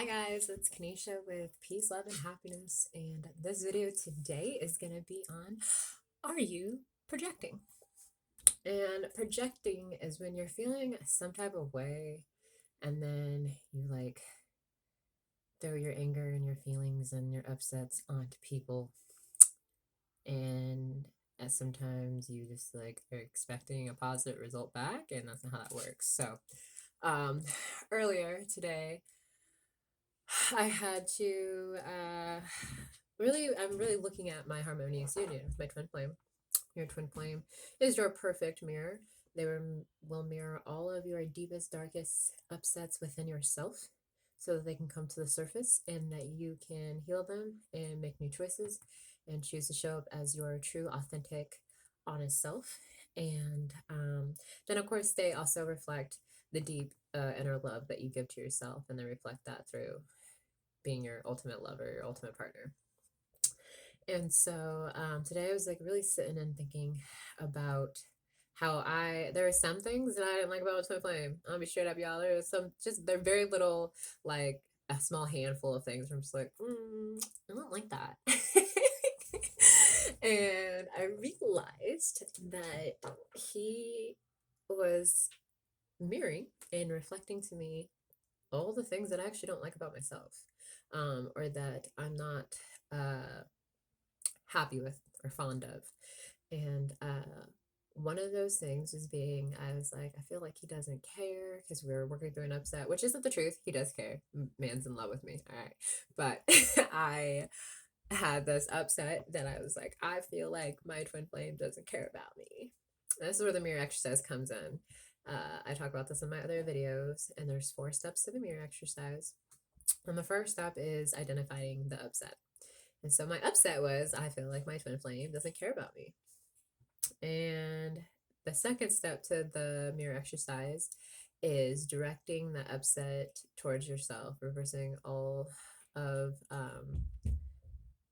Hi guys, it's Kanisha with Peace, Love, and Happiness, and this video today is going to be on Are you projecting? And projecting is when you're feeling some type of way and then you throw your anger and your feelings and your upsets onto people, and sometimes you just are expecting a positive result back, and that's not how that works. So, earlier today, I had to I'm really looking at my harmonious union with my twin flame. Your twin flame is your perfect mirror. Will mirror all of your deepest, darkest upsets within yourself so that they can come to the surface and that you can heal them and make new choices and choose to show up as your true, authentic, honest self. And then, of course, they also reflect the deep inner love that you give to yourself, and they reflect that through being your ultimate lover, your ultimate partner. And so today I was really sitting and thinking about how there are some things that I didn't like about Twin Flame. I'll be straight up, y'all. They're very little, like a small handful of things where I'm just I don't like that. And I realized that he was mirroring and reflecting to me all the things that I actually don't like about myself, or that I'm not happy with or fond of. And one of those things was I was like, I feel like he doesn't care because we were working through an upset, which isn't the truth. He does care. Man's in love with me. All right. But I had this upset that I was like, I feel like my twin flame doesn't care about me. This is where the mirror exercise comes in. I talk about this in my other videos, and there's 4 steps to the mirror exercise. And the first step is identifying the upset. And so my upset was, I feel like my twin flame doesn't care about me. And the second step to the mirror exercise is directing the upset towards yourself, reversing all of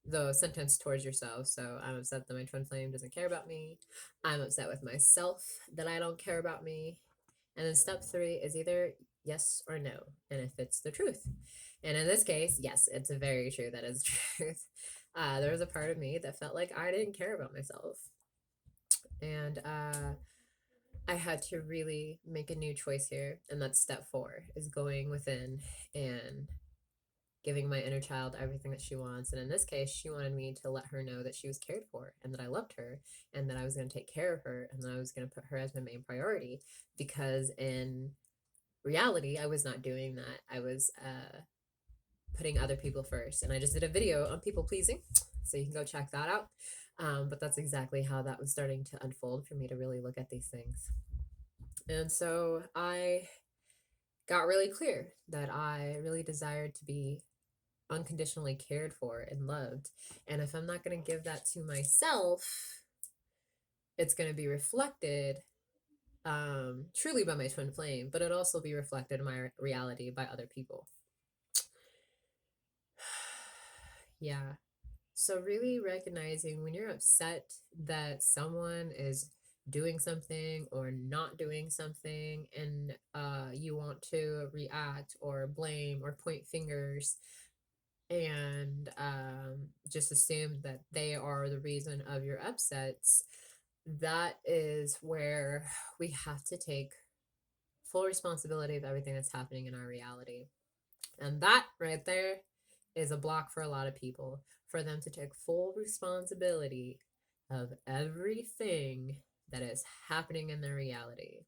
the sentence towards yourself. So I'm upset that my twin flame doesn't care about me. I'm upset with myself that I don't care about me. And then step 3 is either yes or no, and if it's the truth. And in this case, yes, it's very true. That is truth. There was a part of me that felt like I didn't care about myself. And I had to really make a new choice here. And that's step 4, is going within and giving my inner child everything that she wants. And in this case, she wanted me to let her know that she was cared for and that I loved her and that I was going to take care of her and that I was going to put her as my main priority, because in reality, I was not doing that. I was putting other people first. And I just did a video on people pleasing, so you can go check that out. But that's exactly how that was starting to unfold for me, to really look at these things. And so I got really clear that I really desired to be unconditionally cared for and loved. And if I'm not going to give that to myself, it's going to be reflected truly by my twin flame, but it'll also be reflected in my reality by other people. Yeah. So really recognizing when you're upset that someone is doing something or not doing something, and you want to react or blame or point fingers and just assume that they are the reason of your upsets, that is where we have to take full responsibility of everything that's happening in our reality. And that right there is a block for a lot of people, for them to take full responsibility of everything that is happening in their reality.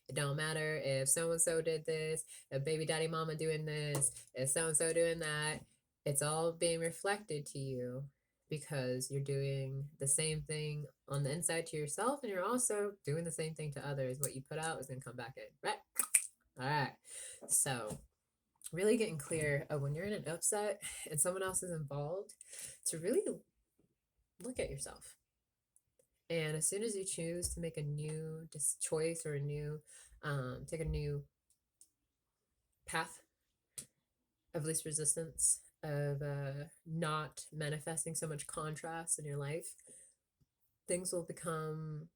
It don't matter if so-and-so did this, if baby daddy mama doing this, if so-and-so doing that. It's all being reflected to you because you're doing the same thing on the inside to yourself, and you're also doing the same thing to others. What you put out is going to come back in, right? All right. So really getting clear of when you're in an upset and someone else is involved, to really look at yourself. And as soon as you choose to make a new choice or take a new path of least resistance, of not manifesting so much contrast in your life, things will become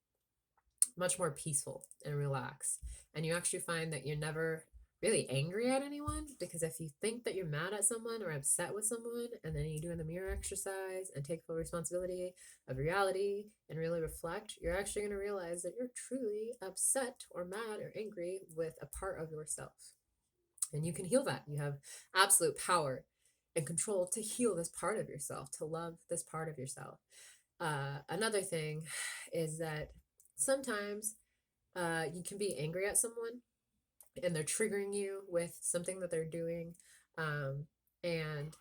much more peaceful and relaxed. And you actually find that you're never really angry at anyone, because if you think that you're mad at someone or upset with someone, and then you do the mirror exercise and take full responsibility of reality and really reflect, you're actually going to realize that you're truly upset or mad or angry with a part of yourself. And you can heal that. You have absolute power and control to heal this part of yourself, to love this part of yourself. Another thing is that sometimes you can be angry at someone and they're triggering you with something that they're doing. And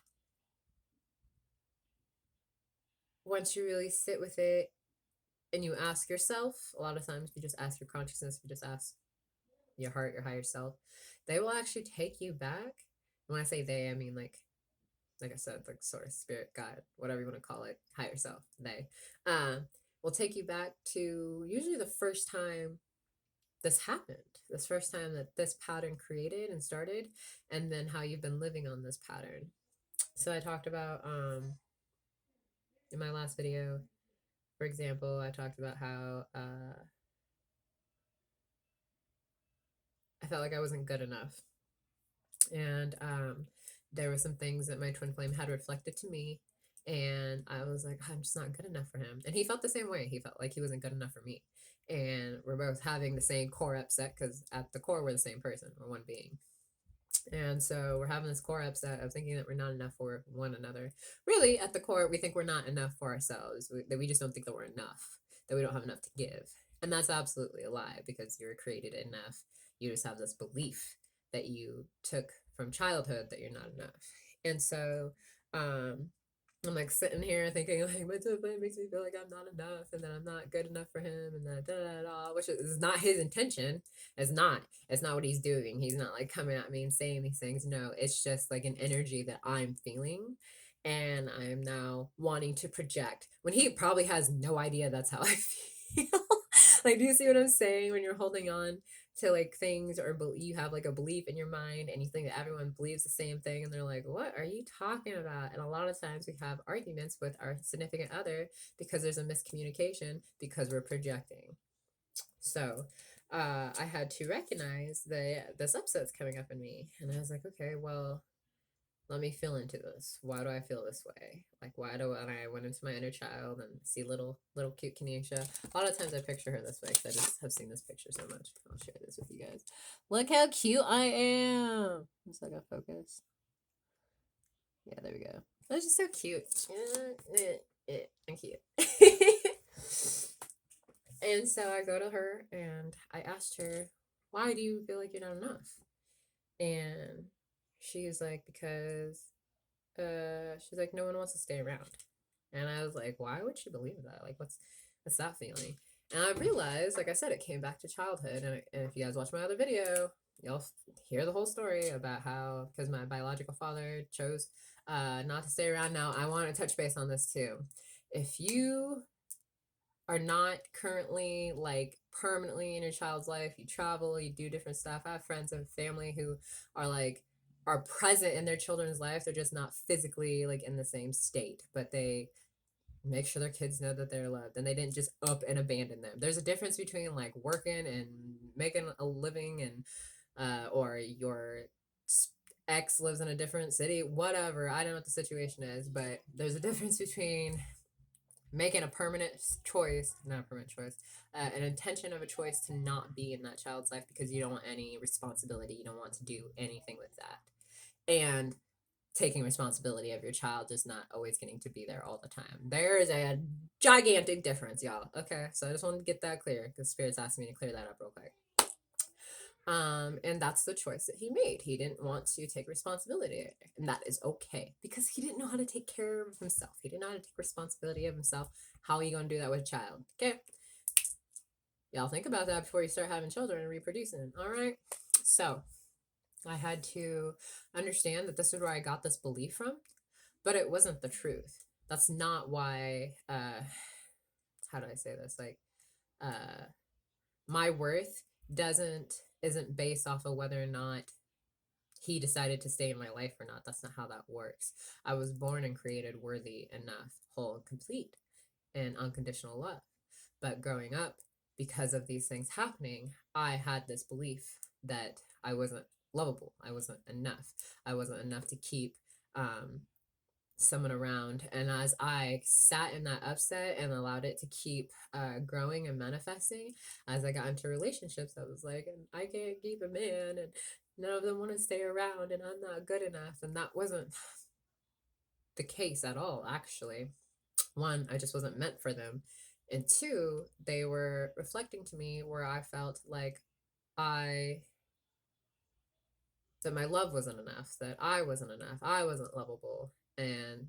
once you really sit with it and you ask yourself, a lot of times you just ask your consciousness, you just ask your heart, your higher self, they will actually take you back. When I say they, I mean like I said, like sort of spirit, God, whatever you want to call it, higher self, they will take you back to usually the first time this happened, this first time that this pattern created and started, and then how you've been living on this pattern. So I talked about in my last video, for example, I talked about how I felt like I wasn't good enough. And there were some things that my twin flame had reflected to me. And I was like, I'm just not good enough for him. And he felt the same way. He felt like he wasn't good enough for me. And we're both having the same core upset because at the core, we're the same person, we're one being. And so we're having this core upset of thinking that we're not enough for one another. Really, at the core, we think we're not enough for ourselves, that we just don't think that we're enough, that we don't have enough to give. And that's absolutely a lie, because you're created enough. You just have this belief that you took from childhood that you're not enough. And so I'm like sitting here thinking like my twin flame makes me feel like I'm not enough and that I'm not good enough for him and that da da da, which is not his intention. It's not what he's doing. He's not like coming at me and saying these things. No, it's just like an energy that I'm feeling and I'm now wanting to project when he probably has no idea that's how I feel. Like, do you see what I'm saying? When you're holding on to like things, or you have like a belief in your mind and you think that everyone believes the same thing, and they're like, what are you talking about? And a lot of times we have arguments with our significant other because there's a miscommunication, because we're projecting. So I had to recognize that this upset's coming up in me, and I was like, okay, well, let me feel into this. Why do I feel this way? Like, why do and I went into my inner child and see little cute Kenesha. A lot of times I picture her this way because I just have seen this picture so much. I'll share this with you guys. Look how cute I am. I'm still gonna focus. Yeah, there we go. That's just so cute. I'm cute. And so I go to her and I asked her, why do you feel like you're not enough? And she's like, because she's like, no one wants to stay around. And I was like, why would she believe that? Like, what's that feeling? And I realized, like I said, it came back to childhood. And if you guys watch my other video, you'll hear the whole story about how, because my biological father chose not to stay around. Now, I want to touch base on this too. If you are not currently like permanently in your child's life, you travel, you do different stuff. I have friends and family who are present in their children's life. They're just not physically like in the same state, but they make sure their kids know that they're loved and they didn't just up and abandon them. There's a difference between like working and making a living and or your ex lives in a different city, whatever. I don't know what the situation is, but there's a difference between making a permanent choice, not a permanent choice, an intention of a choice to not be in that child's life because you don't want any responsibility. You don't want to do anything with that. And taking responsibility of your child is not always getting to be there all the time. There is a gigantic difference, y'all. Okay, so I just wanted to get that clear because Spirit's asking me to clear that up real quick. And that's the choice that he made. He didn't want to take responsibility, and that is okay because he didn't know how to take care of himself. He didn't know how to take responsibility of himself. How are you going to do that with a child? Okay, y'all think about that before you start having children and reproducing. All right, so I had to understand that this is where I got this belief from, but it wasn't the truth. That's not why. How do I say this? Like, my worth isn't based off of whether or not he decided to stay in my life or not. That's not how that works. I was born and created worthy enough, whole and complete, and unconditional love. But growing up, because of these things happening, I had this belief that I wasn't lovable. I wasn't enough. I wasn't enough to keep someone around. And as I sat in that upset and allowed it to keep growing and manifesting, as I got into relationships, I was like, I can't keep a man, and none of them want to stay around, and I'm not good enough. And that wasn't the case at all, actually. One, I just wasn't meant for them. And two, they were reflecting to me where I felt like I that my love wasn't enough, that I wasn't enough, I wasn't lovable, and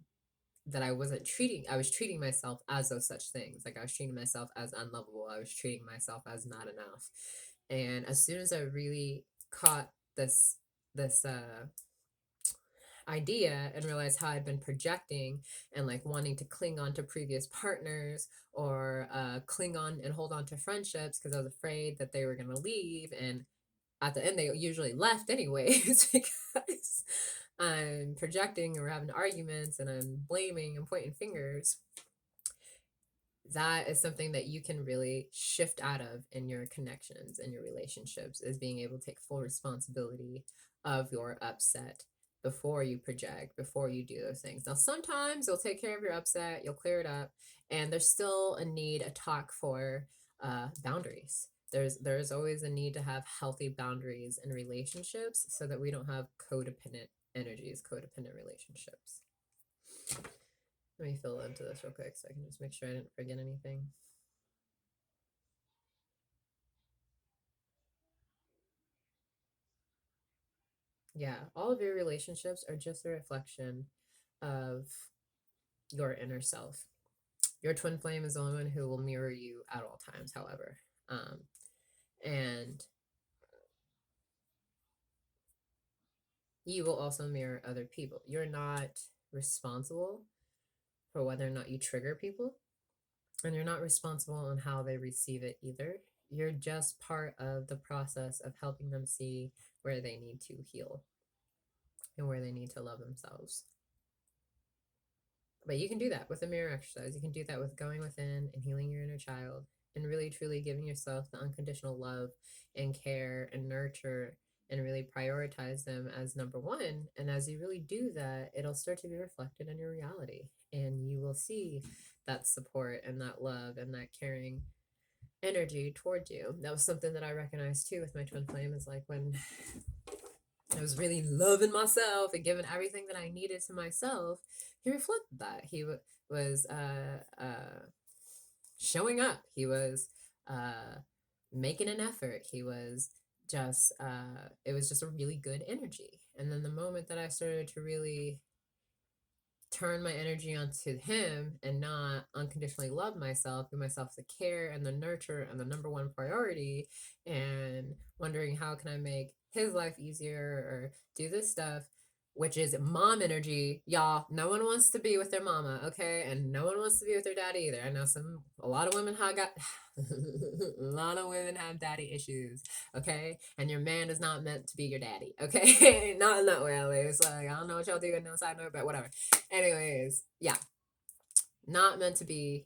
that I was treating myself as those such things. Like I was treating myself as unlovable. I was treating myself as not enough. And as soon as I really caught this idea and realized how I'd been projecting and like wanting to cling on to previous partners or cling on and hold on to friendships because I was afraid that they were going to leave. And at the end, they usually left anyways because I'm projecting, or we're having arguments, and I'm blaming and pointing fingers. That is something that you can really shift out of in your connections and your relationships, is being able to take full responsibility of your upset before you project, before you do those things. Now, sometimes you'll take care of your upset, you'll clear it up, and there's still a talk for boundaries. There's always a need to have healthy boundaries in relationships so that we don't have codependent energies, codependent relationships. Let me fill into this real quick so I can just make sure I didn't forget anything. Yeah, all of your relationships are just a reflection of your inner self. Your twin flame is the only one who will mirror you at all times, however. And you will also mirror other people. You're not responsible for whether or not you trigger people, and you're not responsible on how they receive it either. You're just part of the process of helping them see where they need to heal and where they need to love themselves. But you can do that with a mirror exercise. You can do that with going within and healing your inner child and really truly giving yourself the unconditional love and care and nurture and really prioritize them as number one. And as you really do that, it'll start to be reflected in your reality, and you will see that support and that love and that caring energy towards you. That was something that I recognized too with my twin flame, is like when I was really loving myself and giving everything that I needed to myself, he reflected that. He was showing up. He was making an effort. He was just, it was just a really good energy. And then the moment that I started to really turn my energy onto him and not unconditionally love myself, give myself the care and the nurture and the number one priority, and wondering how can I make his life easier or do this stuff, which is mom energy, y'all. No one wants to be with their mama, okay? And no one wants to be with their daddy either. I know a lot of women have got a lot of women have daddy issues, okay? And your man is not meant to be your daddy, okay? Not in that way, at least. Like, I don't know what y'all do on the side note, but whatever. Anyways, yeah, not meant to be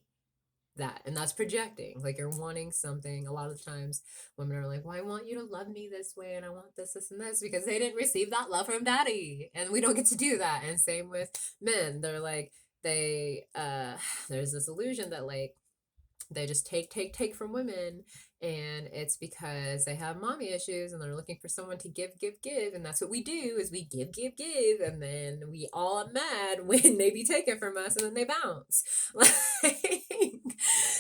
that. And that's projecting. Like, you're wanting something. A lot of times women are like, well, I want you to love me this way, and I want this and this, because they didn't receive that love from daddy, and we don't get to do that. And same with men. They're like, there's this illusion that like they just take from women, and it's because they have mommy issues and they're looking for someone to give, and that's what we do, is we give, and then we all mad when they be taken from us, and then they bounce. Like,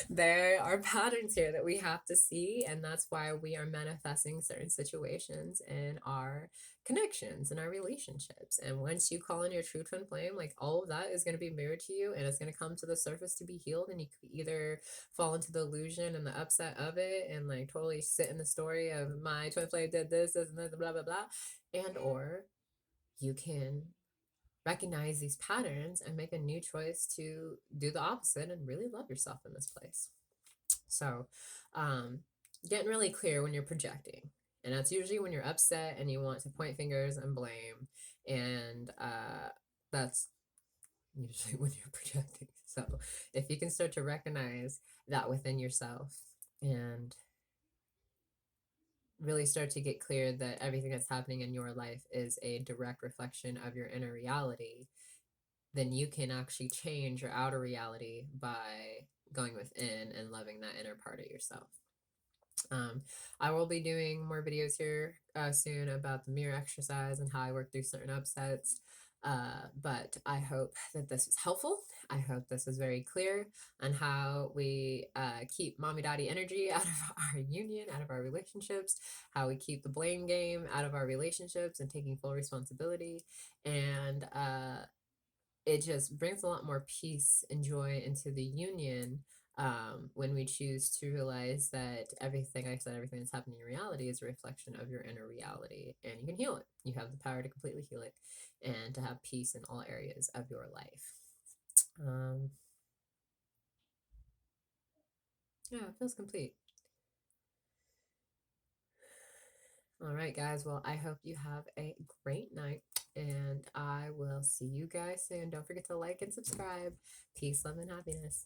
there are patterns here that we have to see, and that's why we are manifesting certain situations in our connections and our relationships. And once you call in your true twin flame, like, all of that is going to be mirrored to you, and it's going to come to the surface to be healed. And you could either fall into the illusion and the upset of it and like totally sit in the story of my twin flame did this and this, blah blah blah, and or you can recognize these patterns and make a new choice to do the opposite and really love yourself in this place. So getting really clear when you're projecting, and that's usually when you're upset and you want to point fingers and blame, and that's usually when you're projecting. So if you can start to recognize that within yourself and really start to get clear that everything that's happening in your life is a direct reflection of your inner reality, then you can actually change your outer reality by going within and loving that inner part of yourself. Um, I will be doing more videos here soon about the mirror exercise and how I work through certain upsets. But I hope that this was helpful. I hope this was very clear on how we keep mommy daddy energy out of our union, out of our relationships, how we keep the blame game out of our relationships and taking full responsibility. And it just brings a lot more peace and joy into the union when we choose to realize that everything, like I said, everything that's happening in reality is a reflection of your inner reality, and you can heal it. You have the power to completely heal it and to have peace in all areas of your life. Um, yeah, it feels complete. All right, guys. Well, I hope you have a great night, and I will see you guys soon. Don't forget to like and subscribe. Peace, love, and happiness.